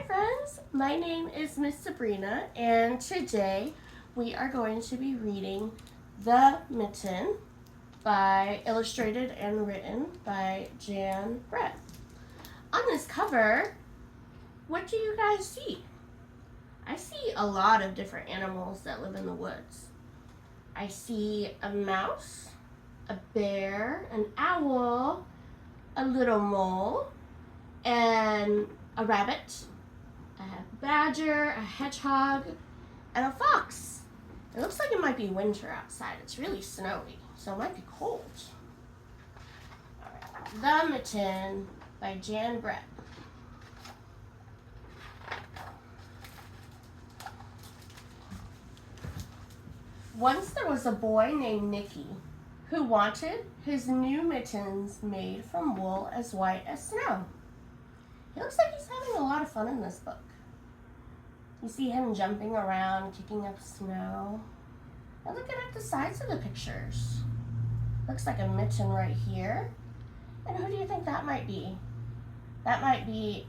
Hi friends, my name is Miss Sabrina and today we are going to be reading The Mitten illustrated and written by Jan Brett. On this cover, what do you guys see? I see a lot of different animals that live in the woods. I see a mouse, a bear, an owl, a little mole, and a rabbit, a badger, a hedgehog, and a fox. It looks like it might be winter outside. It's really snowy, so it might be cold. The Mitten by Jan Brett. Once there was a boy named Nicky who wanted his new mittens made from wool as white as snow. He looks like he's having a lot of fun in this book. You see him jumping around, kicking up snow. And looking at the sides of the pictures. Looks like a mitten right here. And who do you think that might be? That might be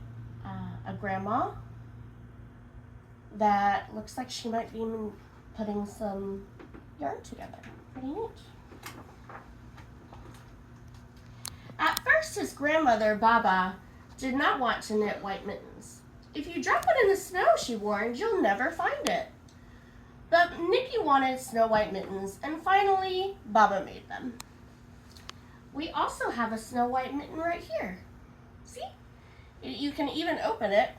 a grandma. That looks like she might be putting some yarn together. Pretty neat. At first, his grandmother, Baba, did not want to knit white mittens. If you drop it in the snow, she warned, you'll never find it. But Nicky wanted snow white mittens, and finally, Baba made them. We also have a snow white mitten right here. See? You can even open it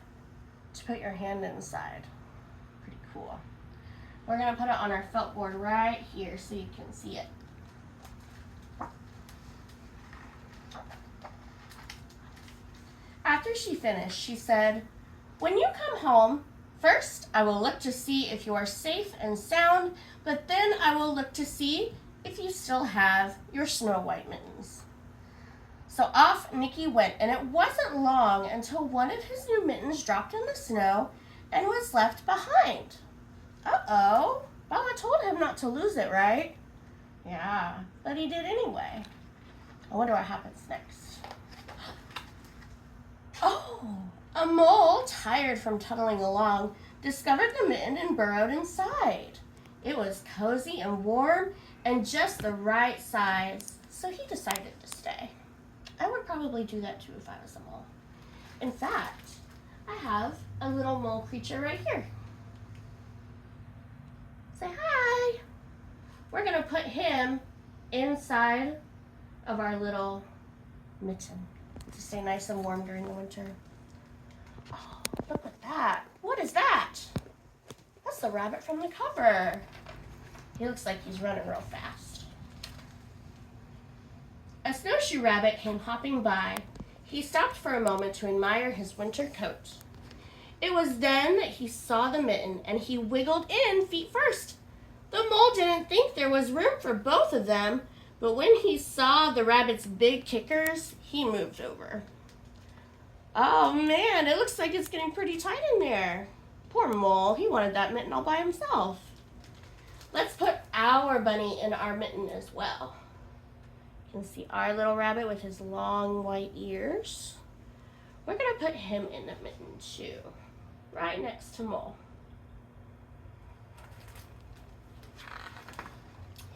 to put your hand inside. Pretty cool. We're gonna put it on our felt board right here so you can see it. After she finished, she said, "When you come home, first I will look to see if you are safe and sound, but then I will look to see if you still have your snow white mittens." So off Nicky went, and it wasn't long until one of his new mittens dropped in the snow and was left behind. Uh-oh, Baba told him not to lose it, right? Yeah, but he did anyway. I wonder what happens next. Oh, a mole, tired from tunneling along, discovered the mitten and burrowed inside. It was cozy and warm and just the right size, so he decided to stay. I would probably do that too if I was a mole. In fact, I have a little mole creature right here. Say hi. We're gonna put him inside of our little mitten to stay nice and warm during the winter. Oh, look at that. What is that? That's the rabbit from the cover. He looks like he's running real fast. A snowshoe rabbit came hopping by. He stopped for a moment to admire his winter coat. It was then that he saw the mitten and he wiggled in feet first. The mole didn't think there was room for both of them, but when he saw the rabbit's big kickers, he moved over. Oh man, it looks like it's getting pretty tight in there. Poor mole, he wanted that mitten all by himself. Let's put our bunny in our mitten as well. You can see our little rabbit with his long white ears. We're gonna put him in the mitten too, right next to Mole.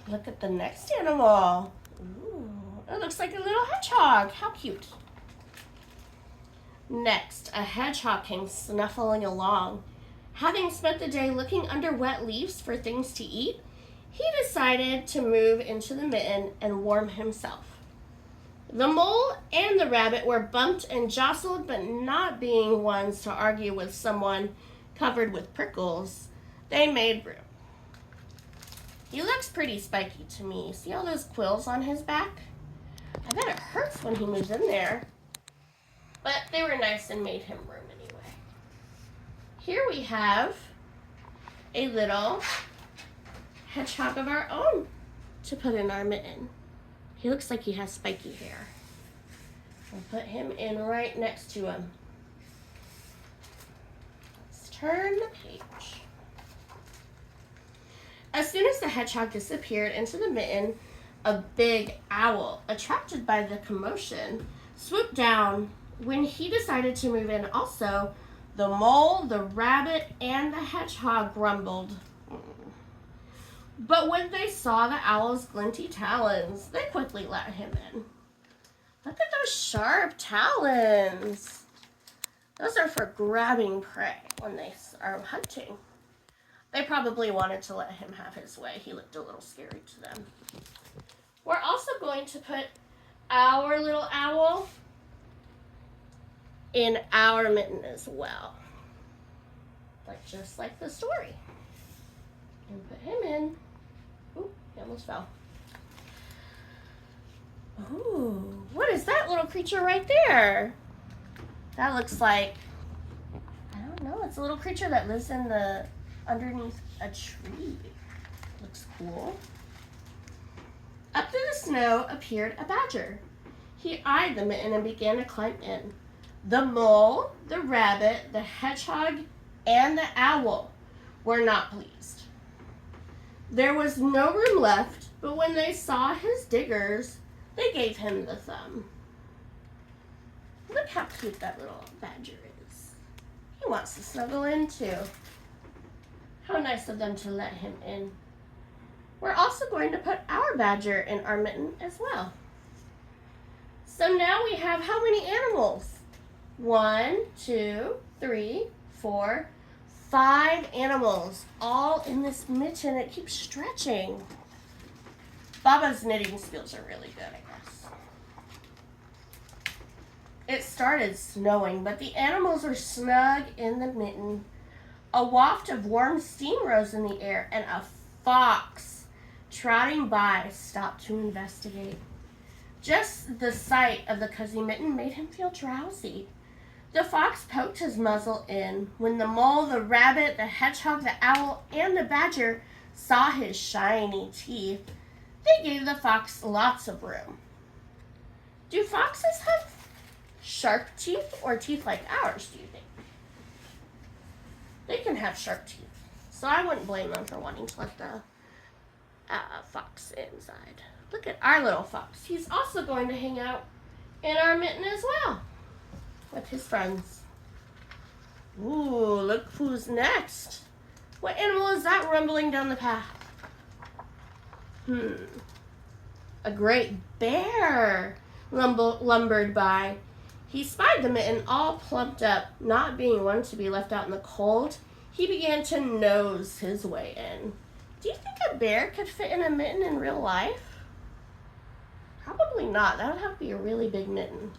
Look at the next animal. Ooh, it looks like a little hedgehog. How cute. Next, a hedgehog came snuffling along. Having spent the day looking under wet leaves for things to eat, he decided to move into the mitten and warm himself. The mole and the rabbit were bumped and jostled, but not being ones to argue with someone covered with prickles, they made room. He looks pretty spiky to me. See all those quills on his back? I bet it hurts when he moves in there. But they were nice and made him room anyway. Here we have a little hedgehog of our own to put in our mitten. He looks like he has spiky hair. We'll put him in right next to him. Let's turn the page. As soon as the hedgehog disappeared into the mitten, a big owl, attracted by the commotion, swooped down. When he decided to move in also, The mole, the rabbit, and the hedgehog grumbled. But when they saw the owl's glinty talons, they quickly let him in. Look at those sharp talons. Those are for grabbing prey when they are hunting. They probably wanted to let him have his way. He looked a little scary to them. We're also going to put our little owl in our mitten as well. Just like the story. And put him in. Ooh, he almost fell. Ooh, what is that little creature right there? That looks like, I don't know, it's a little creature that lives in underneath a tree. Looks cool. Up through the snow appeared a badger. He eyed the mitten and began to climb in. The mole, the rabbit, the hedgehog, and the owl were not pleased. There was no room left, but when they saw his diggers, they gave him the thumb. Look how cute that little badger is. He wants to snuggle in too. How nice of them to let him in. We're also going to put our badger in our mitten as well. So now we have how many animals? 1, 2, 3, 4, 5 animals all in this mitten. It keeps stretching. Baba's knitting skills are really good, I guess. It started snowing, but the animals were snug in the mitten. A waft of warm steam rose in the air, and a fox trotting by stopped to investigate. Just the sight of the cozy mitten made him feel drowsy. The fox poked his muzzle in. When the mole, the rabbit, the hedgehog, the owl, and the badger saw his shiny teeth, they gave the fox lots of room. Do foxes have sharp teeth or teeth like ours, do you think? They can have sharp teeth, so I wouldn't blame them for wanting to let the fox inside. Look at our little fox. He's also going to hang out in our mitten as well with his friends. Ooh, look who's next. What animal is that rumbling down the path? A great bear lumbered by. He spied the mitten all plumped up, not being one to be left out in the cold. He began to nose his way in. Do you think a bear could fit in a mitten in real life? Probably not. That would have to be a really big mitten.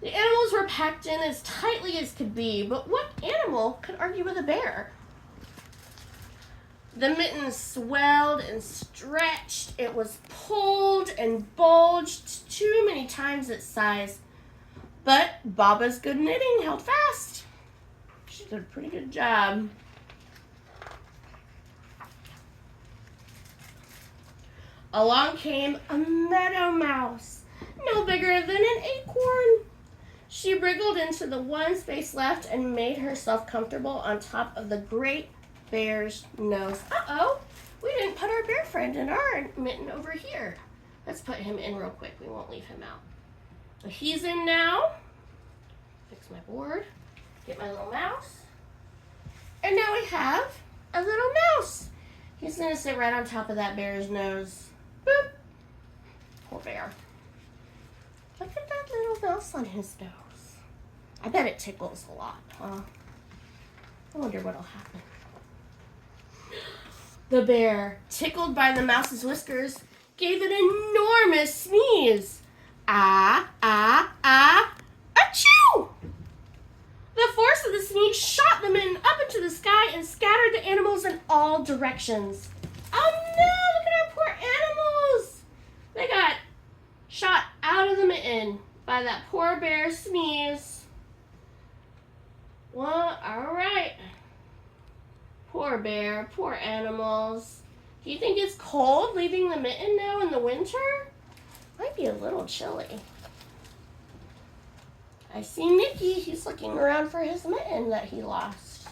The animals were packed in as tightly as could be, but what animal could argue with a bear? The mitten swelled and stretched. It was pulled and bulged too many times its size. But Baba's good knitting held fast. She did a pretty good job. Along came a meadow mouse, no bigger than an acorn. She wriggled into the one space left and made herself comfortable on top of the great bear's nose. Uh-oh, we didn't put our bear friend in our mitten over here. Let's put him in real quick. We won't leave him out. So he's in now. Fix my board. Get my little mouse. And now we have a little mouse. He's going to sit right on top of that bear's nose. Boop. Poor bear. Look at that little mouse on his nose. I bet it tickles a lot, huh? I wonder what'll happen. The bear, tickled by the mouse's whiskers, gave an enormous sneeze. Ah, ah, ah, achoo! The force of the sneeze shot the mitten up into the sky and scattered the animals in all directions. Oh no, look at our poor animals! They got shot out of the mitten by that poor bear's sneeze. Well, all right. Poor bear, poor animals. Do you think it's cold leaving the mitten now in the winter? Might be a little chilly. I see Nicky. He's looking around for his mitten that he lost.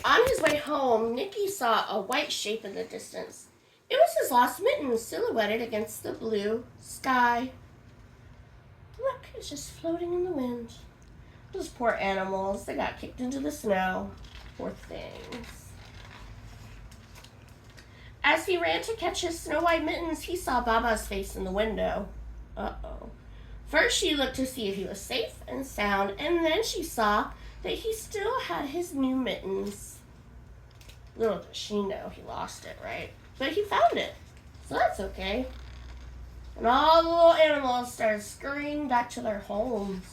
On his way home, Nicky saw a white shape in the distance. It was his lost mitten silhouetted against the blue sky. Look, it's just floating in the wind. Those poor animals, they got kicked into the snow. Poor things. As he ran to catch his snow white mittens, he saw Baba's face in the window. Uh-oh. First, she looked to see if he was safe and sound, and then she saw that he still had his new mittens. Little does she know he lost it, right? But he found it, so that's okay. And all the little animals started scurrying back to their homes.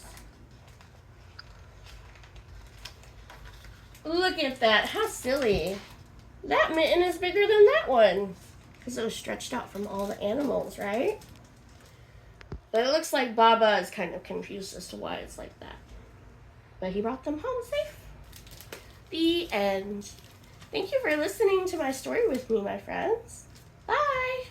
Look at that, how silly. That mitten is bigger than that one, because it was stretched out from all the animals, right? But it looks like Baba is kind of confused as to why it's like that. But he brought them home safe. The end. Thank you for listening to my story with me, my friends. Bye!